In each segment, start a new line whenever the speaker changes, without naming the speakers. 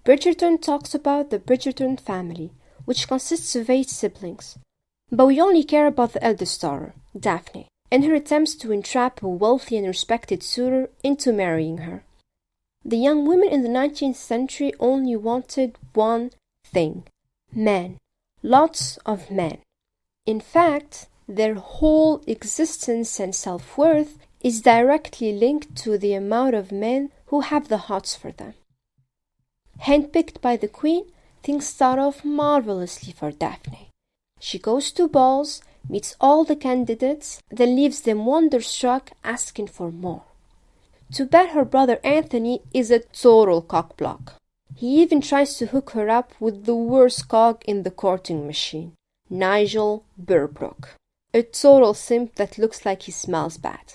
Bridgerton talks about the Bridgerton family, which consists of 8 siblings. But we only care about the eldest daughter, Daphne, and her attempts to entrap a wealthy and respected suitor into marrying her. The young women in the 19th century only wanted one thing: men. Lots of men. In fact, their whole existence and self-worth is directly linked to the amount of men who have the hots for them. Handpicked by the queen, things start off marvelously for Daphne. She goes to balls, meets all the candidates, then leaves them wonderstruck, asking for more. Too bad her brother Anthony is a total cockblock. He even tries to hook her up with the worst cog in the courting machine, Nigel Burbrook, a total simp that looks like he smells bad.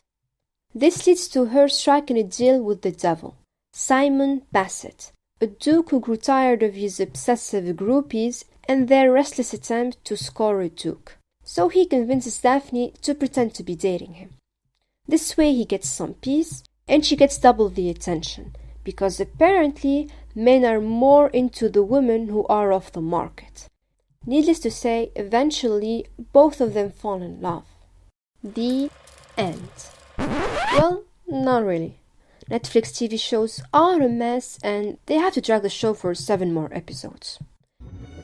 This leads to her striking a deal with the devil, Simon Basset, a duke who grew tired of his obsessive groupies and their restless attempt to score a duke. So he convinces Daphne to pretend to be dating him. This way he gets some peace, and she gets double the attention, because apparently men are more into the women who are off the market. Needless to say, eventually both of them fall in love. The end. Well, not really. Netflix TV shows are a mess, and they have to drag the show for 7 more episodes.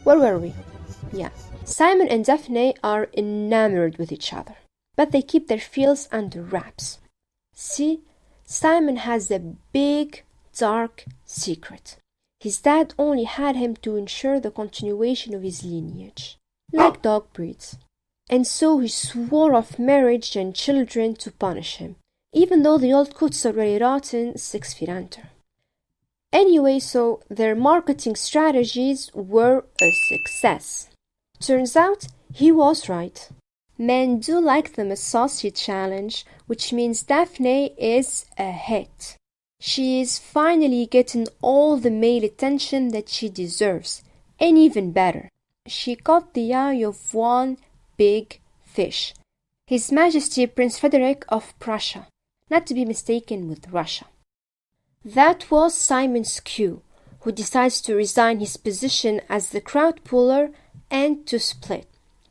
Where were we? Yeah. Simon and Daphne are enamored with each other, but they keep their feels under wraps. See, Simon has a big, dark secret. His dad only had him to ensure the continuation of his lineage, like dog breeds. And so he swore off marriage and children to punish him, even though the old coot's already rotten 6 feet under. Anyway, so their marketing strategies were a success. Turns out he was right. Men do like the Miss Saucy challenge, which means Daphne is a hit. She is finally getting all the male attention that she deserves, and even better, she caught the eye of one big fish, His Majesty Prince Frederick of Prussia, not to be mistaken with Russia. That was Simon's cue, who decides to resign his position as the crowd puller and to split,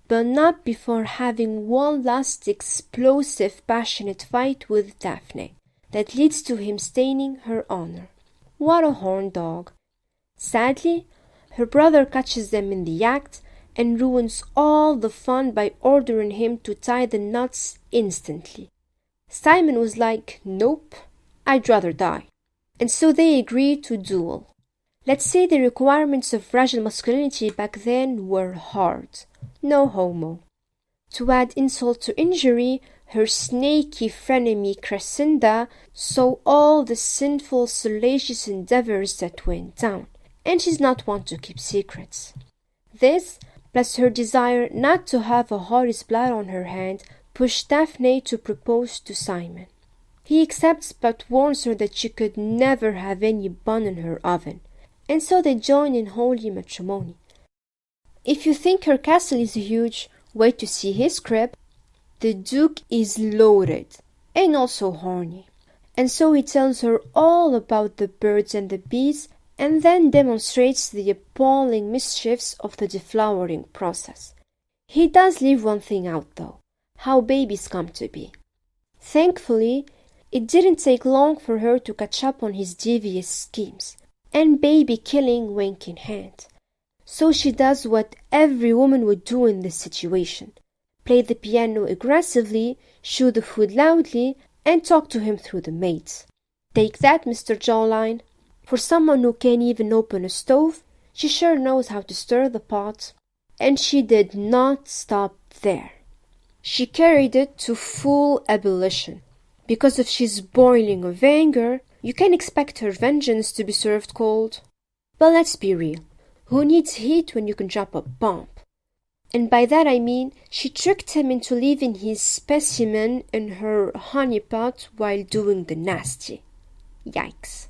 but not before having one last explosive, passionate fight with Daphne that leads to him staining her honor. What a horn dog! Sadly, her brother catches them in the act and ruins all the fun by ordering him to tie the knots instantly. Simon was like, "Nope, I'd rather die." And so they agreed to duel. Let's say the requirements of fragile masculinity back then were hard. No homo. To add insult to injury, her snaky frenemy Crescinda saw all the sinful, salacious endeavors that went down, and she's not one to keep secrets. This, plus her desire not to have a Horus blood on her hand, pushed Daphne to propose to Simon. He accepts but warns her that she could never have any bun in her oven, and so they join in holy matrimony. If you think her castle is huge, wait to see his crib. The Duke is loaded, and also horny, and so he tells her all about the birds and the bees, and then demonstrates the appalling mischiefs of the deflowering process. He does leave one thing out, though: how babies come to be. Thankfully, it didn't take long for her to catch up on his devious schemes, and baby killing wink in hand. So she does what every woman would do in this situation: play the piano aggressively, chew the food loudly, and talk to him through the maids. Take that, Mr. Jawline. For someone who can't even open a stove, she sure knows how to stir the pot. And she did not stop there. She carried it to full ebullition, because if she's boiling of anger, you can expect her vengeance to be served cold. But let's be real. Who needs heat when you can drop a bomb? And by that I mean she tricked him into leaving his specimen in her honeypot while doing the nasty. Yikes.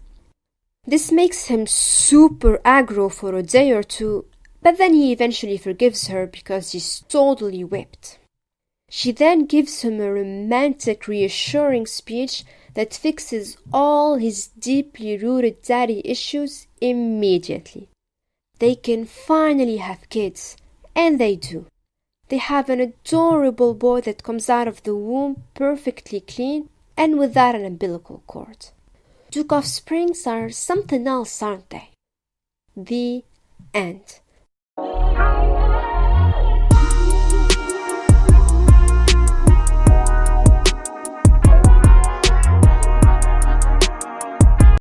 This makes him super aggro for a day or two, but then he eventually forgives her because he's totally whipped. She then gives him a romantic, reassuring speech that fixes all his deeply rooted daddy issues immediately. They can finally have kids, and they do. They have an adorable boy that comes out of the womb perfectly clean and without an umbilical cord. Duke offsprings are something else, aren't they? The end.